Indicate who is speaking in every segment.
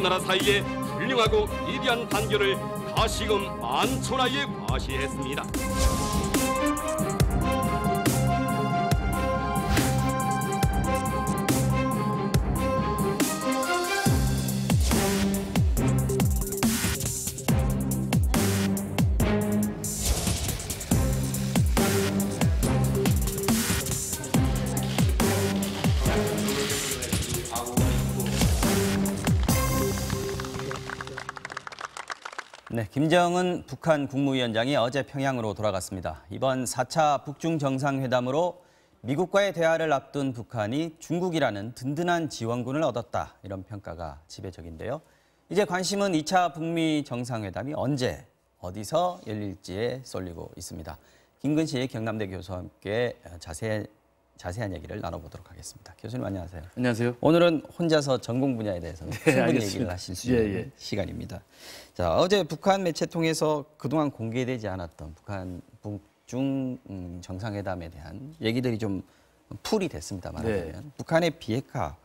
Speaker 1: 나라 사이의 훌륭하고 위대한 단결을 다시금 만천하에 과시했습니다.
Speaker 2: 네, 김정은 북한 국무위원장이 어제 평양으로 돌아갔습니다. 이번 4차 북중 정상회담으로 미국과의 대화를 앞둔 북한이 중국이라는 든든한 지원군을 얻었다, 이런 평가가 지배적인데요. 이제 관심은 2차 북미 정상회담이 언제, 어디서 열릴지에 쏠리고 있습니다. 김근식 경남대 교수와 함께 자세한 얘기를 나눠보도록 하겠습니다. 교수님 안녕하세요.
Speaker 3: 안녕하세요.
Speaker 2: 오늘은 혼자서 전공 분야에 대해서 충분히 얘기를 하실 수 있는 시간입니다. 자, 어제 북한 매체 통해서 그동안 공개되지 않았던 북한 북중 정상회담에 대한 얘기들이 좀 풀이 됐습니다. 말하자면 북한의 비핵화,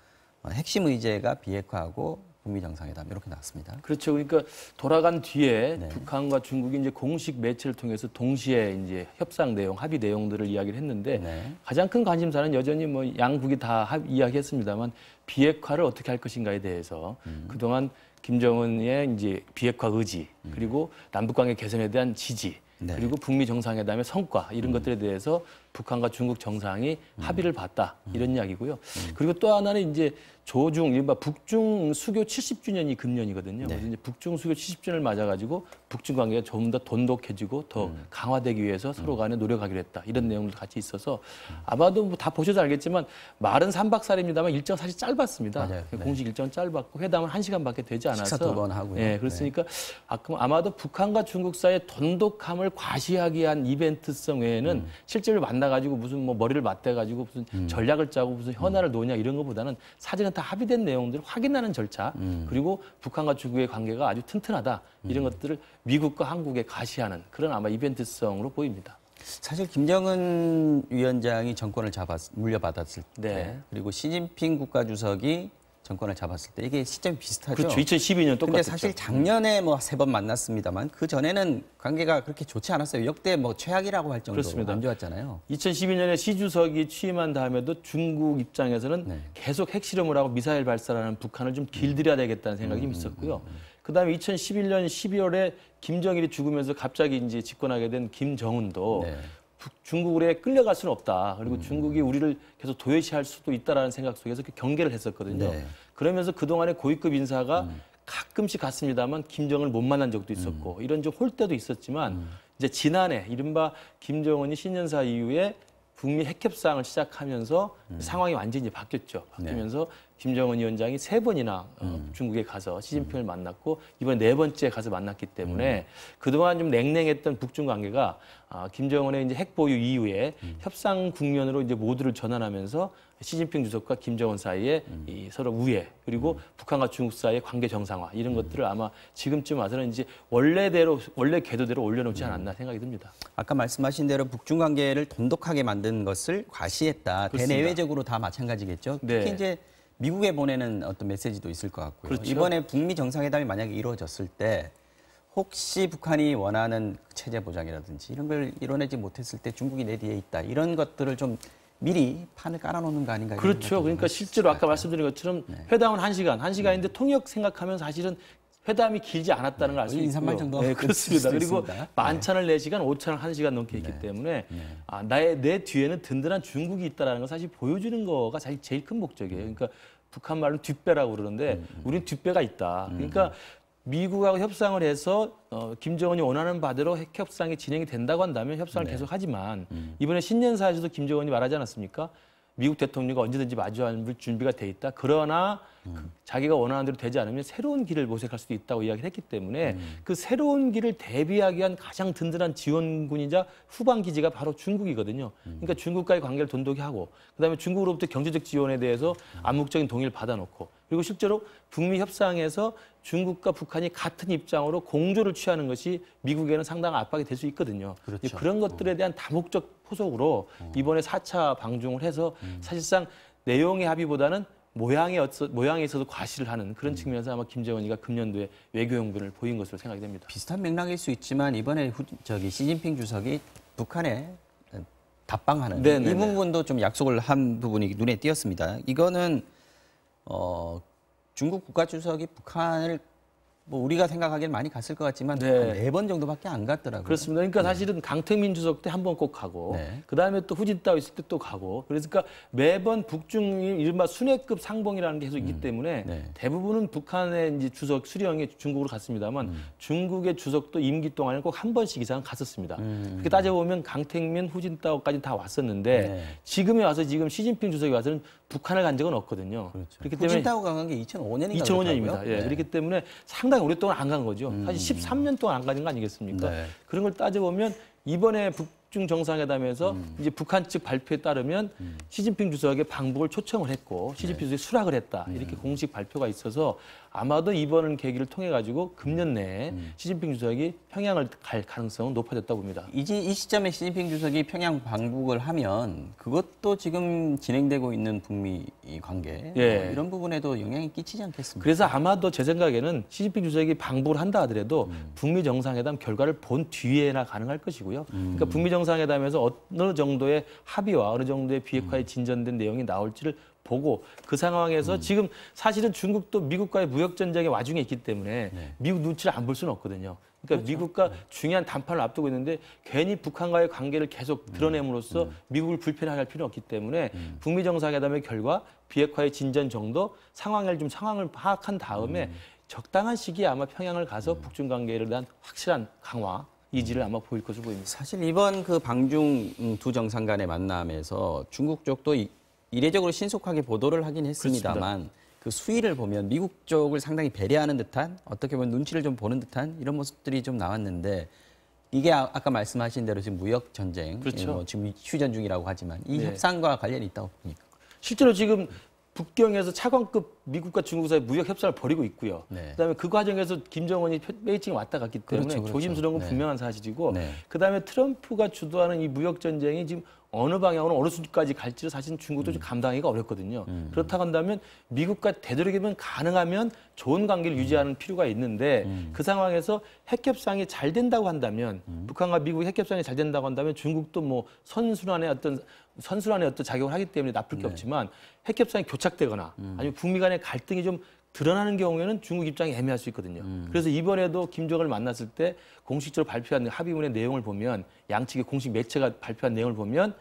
Speaker 2: 핵심 의제가 비핵화하고 북미 정상회담 이렇게 나왔습니다.
Speaker 3: 그렇죠. 그러니까 돌아간 뒤에 북한과 중국이 이제 공식 매체를 통해서 동시에 이제 협상 내용, 합의 내용들을 이야기를 했는데 가장 큰 관심사는 여전히 뭐 양국이 다 이야기했습니다만 비핵화를 어떻게 할 것인가에 대해서 그동안 김정은의 이제 비핵화 의지 그리고 남북관계 개선에 대한 지지 그리고 북미 정상회담의 성과 이런 것들에 대해서 북한과 중국 정상이 합의를 봤다 이런 이야기고요. 그리고 또 하나는 이제 조중, 이른바 북중 수교 70주년이 금년이거든요. 그래서 이제 북중 수교 70주년을 맞아가지고 북중 관계가 좀 더 돈독해지고 더 강화되기 위해서 서로 간에 노력하기로 했다. 이런 내용도 같이 있어서 아마도 뭐 다 보셔도 알겠지만 말은 3박 4일입니다만 일정 사실 짧았습니다.
Speaker 2: 맞아요.
Speaker 3: 공식 일정은 짧았고 회담은 1시간밖에 되지 않아서.
Speaker 2: 식사 2번 하고요.
Speaker 3: 네, 그렇으니까 아마도 북한과 중국 사이의 돈독함을 과시하기 위한 이벤트성 외에는 실제로 만나가지고 무슨 뭐 머리를 맞대가지고 무슨 전략을 짜고 무슨 현안을 노냐 이런 것보다는 사실은 다 합의된 내용들을 확인하는 절차 그리고 북한과 중국의 관계가 아주 튼튼하다 이런 것들을 미국과 한국에 과시하는 그런 아마 이벤트성으로 보입니다.
Speaker 2: 사실 김정은 위원장이 정권을 물려받았을 때 그리고 시진핑 국가주석이 정권을 잡았을 때 이게 시점이 비슷하죠.
Speaker 3: 그렇죠. 2012년 똑같았죠.
Speaker 2: 근데 사실 작년에 뭐 3번 만났습니다만 그 전에는 관계가 그렇게 좋지 않았어요. 역대 뭐 최악이라고 할 정도로
Speaker 3: 그렇습니다.
Speaker 2: 안 좋았잖아요.
Speaker 3: 2012년에 시 주석이 취임한 다음에도 중국 입장에서는 계속 핵실험을 하고 미사일 발사라는 북한을 좀 길들여야 되겠다는 생각이 좀 있었고요. 그다음에 2011년 12월에 김정일이 죽으면서 갑자기 이제 집권하게 된 김정은도 중국에 끌려갈 수는 없다. 그리고 중국이 우리를 계속 도외시할 수도 있다라는 생각 속에서 그 경계를 했었거든요. 그러면서 그동안의 고위급 인사가 가끔씩 갔습니다만 김정은을 못 만난 적도 있었고 이런 좀 홀대도 있었지만 이제 지난해 이른바 김정은이 신년사 이후에 북미 핵협상을 시작하면서 상황이 완전히 바뀌었죠. 바뀌면서 김정은 위원장이 3번이나 중국에 가서 시진핑을 만났고 이번에 4번째 가서 만났기 때문에 그동안 좀 냉랭했던 북중 관계가 김정은의 이제 핵 보유 이후에 협상 국면으로 이제 모두를 전환하면서 시진핑 주석과 김정은 사이에 이 서로 우애 그리고 북한과 중국 사이의 관계 정상화 이런 것들을 아마 지금쯤 와서는 이제 원래 궤도대로 올려놓지 않았나 생각이 듭니다.
Speaker 2: 아까 말씀하신 대로 북중 관계를 돈독하게 만든 것을 과시했다.
Speaker 3: 그렇습니다.
Speaker 2: 대내외적으로 다 마찬가지겠죠. 특히 이제 미국에 보내는 어떤 메시지도 있을 것 같고요.
Speaker 3: 그렇죠.
Speaker 2: 이번에 북미 정상회담이 만약에 이루어졌을 때 혹시 북한이 원하는 체제 보장이라든지 이런 걸 이뤄내지 못했을 때 중국이 내 뒤에 있다. 이런 것들을 좀 미리 판을 깔아놓는 거 아닌가.
Speaker 3: 그렇죠. 그러니까 실제로 아까 말씀드린 것처럼 회담은 1시간인데 통역 생각하면 사실은 회담이 길지 않았다는 걸 알 수 있고요.
Speaker 2: 2, 3만 정도.
Speaker 3: 네, 그렇습니다. 그리고 만찬을 4시간, 오찬을 1시간 넘게 했기 때문에 내 뒤에는 든든한 중국이 있다는 걸 사실 보여주는 거가 사실 제일 큰 목적이에요. 그러니까 북한 말로 뒷배라고 그러는데 우리는 뒷배가 있다. 그러니까 미국하고 협상을 해서 김정은이 원하는 바대로 핵 협상이 진행이 된다고 한다면 협상을 계속하지만 이번에 신년사에서도 김정은이 말하지 않았습니까? 미국 대통령과 언제든지 마주할 준비가 돼 있다. 그러나 자기가 원하는 대로 되지 않으면 새로운 길을 모색할 수도 있다고 이야기를 했기 때문에 그 새로운 길을 대비하기 위한 가장 든든한 지원군이자 후방 기지가 바로 중국이거든요. 그러니까 중국과의 관계를 돈독히 하고 그다음에 중국으로부터 경제적 지원에 대해서 암묵적인 동의를 받아놓고 그리고 실제로 북미 협상에서 중국과 북한이 같은 입장으로 공조를 취하는 것이 미국에는 상당한 압박이 될 수 있거든요.
Speaker 2: 그렇죠.
Speaker 3: 그런 것들에 대한 다목적 포석으로 이번에 4차 방중을 해서 사실상 내용의 합의보다는 모양에 있어서 과시를 하는 그런 측면에서 아마 김정은이가 금년도에 외교 용변을 보인 것으로 생각이 됩니다.
Speaker 2: 비슷한 맥락일 수 있지만 이번에 시진핑 주석이 북한에 답방하는
Speaker 3: 네네네.
Speaker 2: 이 부분도 좀 약속을 한 부분이 눈에 띄었습니다. 이거는 중국 국가 주석이 북한을 뭐 우리가 생각하기엔 많이 갔을 것 같지만
Speaker 3: 네.
Speaker 2: 4번 정도밖에 안 갔더라고요.
Speaker 3: 그렇습니다. 그러니까 사실은 강택민 주석 때 한 번 꼭 가고
Speaker 2: 네.
Speaker 3: 그다음에 또 후진타오 있을 때 또 가고 그러니까 매번 북중이 이른바 순회급 상봉이라는 게 계속 있기 때문에
Speaker 2: 네.
Speaker 3: 대부분은 북한의 이제 주석 수령이 중국으로 갔습니다만 중국의 주석도 임기 동안에 꼭 한 번씩 이상 갔었습니다. 그렇게 따져보면 강택민, 후진타오까지 다 왔었는데
Speaker 2: 네.
Speaker 3: 지금에 와서 지금 시진핑 주석이 와서는 북한을 간 적은 없거든요.
Speaker 2: 그렇죠.
Speaker 3: 그렇기 때문에
Speaker 2: 후진타오가 간 게 2005년인가
Speaker 3: 2005년입니다. 예,
Speaker 2: 네.
Speaker 3: 그렇기 때문에 상당히 오랫동안 안 간 거죠. 사실 13년 동안 안 가는 거 아니겠습니까?
Speaker 2: 네.
Speaker 3: 그런 걸 따져보면 이번에 북중 정상회담에서 이제 북한 측 발표에 따르면 시진핑 주석의 방북을 초청을 했고 시진핑 주석이 수락을 했다. 이렇게 공식 발표가 있어서 아마도 이번 계기를 통해 가지고 금년 내에 시진핑 주석이 평양을 갈 가능성은 높아졌다고 봅니다.
Speaker 2: 이 시점에 시진핑 주석이 평양 방북을 하면 그것도 지금 진행되고 있는 북미 관계
Speaker 3: 예.
Speaker 2: 이런 부분에도 영향이 끼치지 않겠습니까?
Speaker 3: 그래서 아마도 제 생각에는 시진핑 주석이 방북을 한다 하더라도 북미 정상회담 결과를 본 뒤에나 가능할 것이고요. 그러니까 북미 정상회담에서 어느 정도의 합의와 어느 정도의 비핵화에 진전된 내용이 나올지를 보고 그 상황에서 지금 사실은 중국도 미국과의 무역 전쟁의 와중에 있기 때문에 미국 눈치를 안 볼 수는 없거든요. 그러니까 미국과 중요한 담판을 앞두고 있는데 괜히 북한과의 관계를 계속 드러냄으로써 미국을 불편하게 할 필요는 없기 때문에 북미 정상회담의 결과 비핵화의 진전 정도 상황을 파악한 다음에 적당한 시기에 아마 평양을 가서 북중 관계에 대한 확실한 강화 이지를 아마 보일 것으로 보입니다.
Speaker 2: 사실 이번 그 방중 두 정상 간의 만남에서 중국 쪽도 이례적으로 신속하게 보도를 하긴 했습니다만 그렇습니다. 그 수위를 보면 미국 쪽을 상당히 배려하는 듯한 어떻게 보면 눈치를 좀 보는 듯한 이런 모습들이 좀 나왔는데 이게 아까 말씀하신 대로 지금 무역 전쟁,
Speaker 3: 그렇죠.
Speaker 2: 지금 휴전 중이라고 하지만 이
Speaker 3: 네.
Speaker 2: 협상과 관련이 있다고 봅니까?
Speaker 3: 실제로 지금 북경에서 차관급 미국과 중국 사이 무역 협상을 벌이고 있고요.
Speaker 2: 네.
Speaker 3: 그다음에 그 과정에서 김정은이 베이징에 왔다 갔기 때문에
Speaker 2: 그렇죠.
Speaker 3: 조심스러운 건
Speaker 2: 네.
Speaker 3: 분명한 사실이고
Speaker 2: 네.
Speaker 3: 그다음에 트럼프가 주도하는 이 무역 전쟁이 지금 어느 방향으로 어느 수준까지 갈지를 사실 중국도 좀 감당하기가 어렵거든요. 그렇다고 한다면 미국과 되도록이면 가능하면 좋은 관계를 유지하는 필요가 있는데 그 상황에서 핵협상이 잘 된다고 한다면 북한과 미국의 핵협상이 잘 된다고 한다면 중국도 뭐 선순환의 어떤 작용을 하기 때문에 나쁠 게 없지만 핵협상이 교착되거나 아니면 북미 간의 갈등이 좀 드러나는 경우에는 중국 입장이 애매할 수 있거든요. 그래서 이번에도 김정은을 만났을 때 공식적으로 발표한 합의문의 내용을 보면 양측의 공식 매체가 발표한 내용을 보면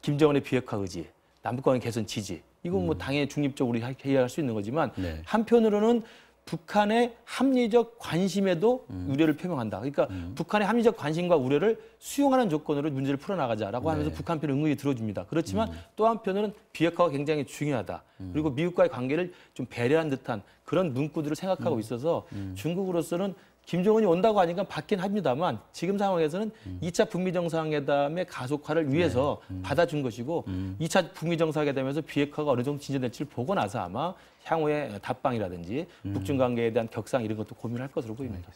Speaker 3: 김정은의 비핵화 의지, 남북관계 개선 지지 이건 뭐 당연히 중립적으로 해야 수 있는 거지만
Speaker 2: 네.
Speaker 3: 한편으로는 북한의 합리적 관심에도 우려를 표명한다. 그러니까 북한의 합리적 관심과 우려를 수용하는 조건으로 문제를 풀어나가자라고 하면서 북한 편을 응하게 들어줍니다. 그렇지만 또 한편으로는 비핵화가 굉장히 중요하다. 그리고 미국과의 관계를 좀 배려한 듯한 그런 문구들을 생각하고 있어서 중국으로서는 김정은이 온다고 하니까 받긴 합니다만 지금 상황에서는 2차 북미 정상회담의 가속화를 위해서 받아준 것이고 2차 북미 정상회담에서 비핵화가 어느 정도 진전될지를 보고 나서 아마 향후에 답방이라든지 북중 관계에 대한 격상 이런 것도 고민할 것으로 보입니다.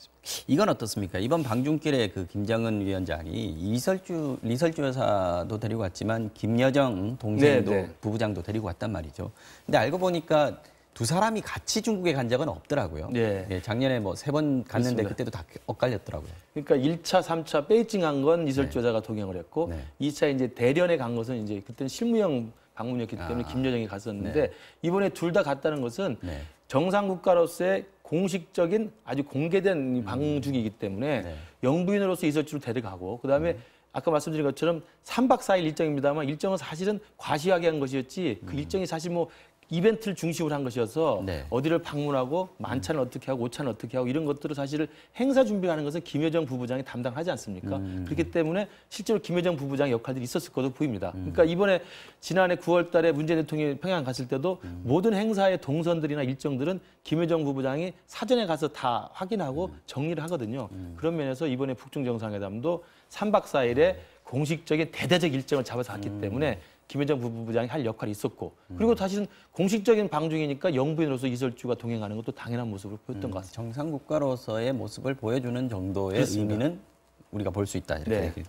Speaker 2: 이건 어떻습니까? 이번 방중길에 그 김정은 위원장이 리설주 여사도 데리고 왔지만 김여정 동생도
Speaker 3: 네, 네.
Speaker 2: 부부장도 데리고 왔단 말이죠. 근데 알고 보니까 두 사람이 같이 중국에 간 적은 없더라고요.
Speaker 3: 네.
Speaker 2: 예, 작년에 뭐 3번 갔는데
Speaker 3: 그렇습니다.
Speaker 2: 그때도 다 엇갈렸더라고요.
Speaker 3: 그러니까 1차, 3차 베이징 간 건 이설주 여자가 동행을 했고
Speaker 2: 네.
Speaker 3: 2차 이제 대련에 간 것은 이제 그때는 실무형 방문이었기 때문에 김여정이 갔었는데
Speaker 2: 네.
Speaker 3: 이번에 둘 다 갔다는 것은
Speaker 2: 네.
Speaker 3: 정상 국가로서의 공식적인 아주 공개된 방중이기 때문에
Speaker 2: 네.
Speaker 3: 영부인으로서 이설주를 데려가고 그다음에 아까 말씀드린 것처럼 3박 4일 일정입니다만 일정은 사실은 과시하게 한 것이었지 그 일정이 사실 뭐 이벤트를 중심으로 한 것이어서
Speaker 2: 네.
Speaker 3: 어디를 방문하고 만찬을 어떻게 하고 오찬을 어떻게 하고 이런 것들을 사실 행사 준비하는 것은 김여정 부부장이 담당하지 않습니까? 그렇기 때문에 실제로 김여정 부부장의 역할들이 있었을 것으로 보입니다. 그러니까 이번에 지난해 9월 달에 문재인 대통령이 평양 갔을 때도 모든 행사의 동선들이나 일정들은 김여정 부부장이 사전에 가서 다 확인하고 정리를 하거든요. 그런 면에서 이번에 북중 정상회담도 3박 4일에 공식적인 대대적 일정을 잡아서 갔기 때문에 김여정 부부장이 할 역할이 있었고 그리고 사실은 공식적인 방중이니까 영부인으로서 이설주가 동행하는 것도 당연한 모습을 보였던 것 같습니다.
Speaker 2: 정상 국가로서의 모습을 보여주는 정도의
Speaker 3: 그렇습니다.
Speaker 2: 의미는 우리가 볼 수 있다. 이렇게.
Speaker 3: 네.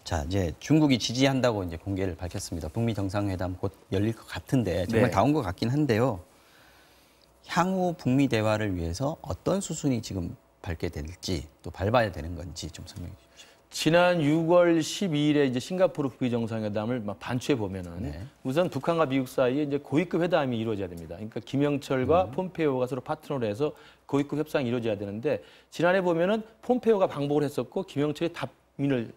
Speaker 2: 자, 이제 중국이 지지한다고 이제 공개를 밝혔습니다. 북미 정상회담 곧 열릴 것 같은데 정말
Speaker 3: 네.
Speaker 2: 다 온 것 같긴 한데요. 향후 북미 대화를 위해서 어떤 수순이 지금 밟게 될지 또 밟아야 되는 건지 좀 설명해 주십시오.
Speaker 3: 지난 6월 12일에 이제 싱가포르 북미 정상회담을 반추해 보면은
Speaker 2: 네.
Speaker 3: 우선 북한과 미국 사이에 이제 고위급 회담이 이루어져야 됩니다. 그러니까 김영철과 폼페이오가 서로 파트너로 해서 고위급 협상이 이루어져야 되는데 지난해 보면은 폼페이오가 방북을 했었고 김영철이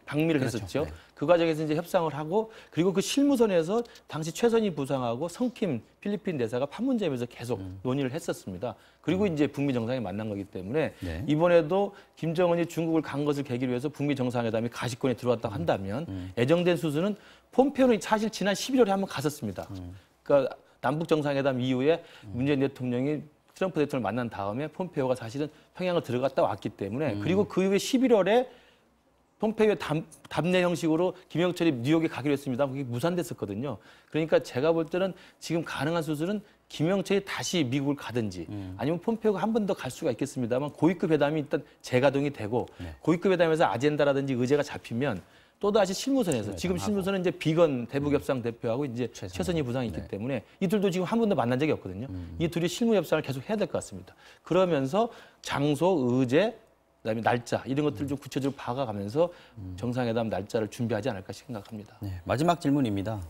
Speaker 3: 방미를
Speaker 2: 그렇죠.
Speaker 3: 했었죠.
Speaker 2: 네.
Speaker 3: 그 과정에서 이제 협상을 하고 그리고 그 실무선에서 당시 최선희 부상하고 성킴 필리핀 대사가 판문점에서 계속 논의를 했었습니다. 그리고 이제 북미 정상이 만난 거기 때문에
Speaker 2: 네.
Speaker 3: 이번에도 김정은이 중국을 간 것을 계기로 해서 북미 정상회담이 가시권에 들어왔다고 한다면 예정된 수순은 폼페오는 사실 지난 11월에 한번 갔었습니다. 그러니까 남북 정상회담 이후에 문재인 대통령이 트럼프 대통령을 만난 다음에 폼페오가 사실은 평양을 들어갔다 왔기 때문에 그리고 그 이후에 11월에 폼페이오 답례 형식으로 김영철이 뉴욕에 가기로 했습니다. 그게 무산됐었거든요. 그러니까 제가 볼 때는 지금 가능한 수순은 김영철이 다시 미국을 가든지 아니면 폼페이오가 한 번 더 갈 수가 있겠습니다만 고위급 회담이 일단 재가동이 되고 고위급 회담에서 아젠다라든지 의제가 잡히면 또다시 실무선에서 지금 실무선은 이제 비건 대북협상 대표하고 이제 최선희 부상이 있기 때문에 이 둘도 지금 한 번도 만난 적이 없거든요. 이 둘이 실무협상을 계속 해야 될 것 같습니다. 그러면서 장소, 의제, 그다음에 날짜 이런 것들을 좀 구체적으로 박아가면서 정상회담 날짜를 준비하지 않을까 생각합니다.
Speaker 2: 네, 마지막 질문입니다.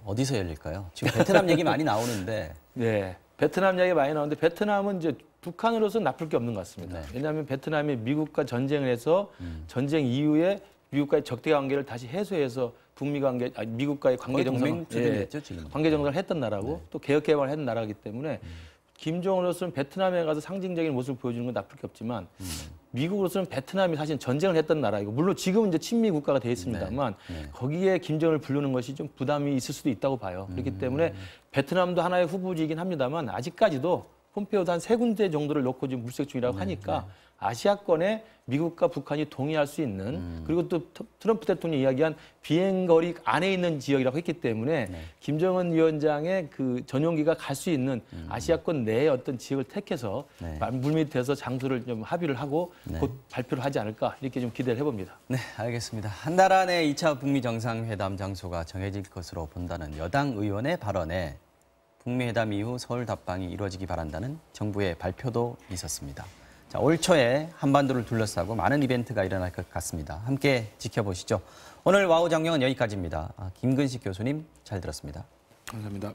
Speaker 2: 어디서 열릴까요? 지금 베트남 얘기 많이 나오는데.
Speaker 3: 네, 베트남 이야기 많이 나오는데 베트남은 이제 북한으로서는 나쁠 게 없는 것 같습니다.
Speaker 2: 네.
Speaker 3: 왜냐하면 베트남이 미국과 전쟁을 해서 전쟁 이후에 미국과의 적대 관계를 다시 해소해서 북미 관계, 미국과의 관계 정상을
Speaker 2: 수준이었죠, 지금.
Speaker 3: 관계 정상을 했던 나라고 또 개혁 개방을 했던 나라이기 때문에 김정은으로서는 베트남에 가서 상징적인 모습을 보여주는 건 나쁠 게 없지만 미국으로서는 베트남이 사실 전쟁을 했던 나라이고 물론 지금은 이제 친미 국가가 되어 있습니다만 거기에 김정은을 부르는 것이 좀 부담이 있을 수도 있다고 봐요. 그렇기 때문에 베트남도 하나의 후보지이긴 합니다만 아직까지도 폼페이오도 한 3군데 정도를 놓고 지금 물색 중이라고 하니까 아시아권에 미국과 북한이 동의할 수 있는 그리고 또 트럼프 대통령이 이야기한 비행거리 안에 있는 지역이라고 했기 때문에 김정은 위원장의 그 전용기가 갈 수 있는 아시아권 내의 어떤 지역을 택해서 물밑에서 장소를 좀 합의를 하고 곧 발표를 하지 않을까 이렇게 좀 기대를 해봅니다.
Speaker 2: 네, 알겠습니다. 한 달 안에 2차 북미 정상회담 장소가 정해질 것으로 본다는 여당 의원의 발언에 북미 회담 이후 서울 답방이 이루어지기 바란다는 정부의 발표도 있었습니다. 자, 올 초에 한반도를 둘러싸고 많은 이벤트가 일어날 것 같습니다. 함께 지켜보시죠. 오늘 와우 정령은 여기까지입니다. 김근식 교수님 잘 들었습니다.
Speaker 4: 감사합니다.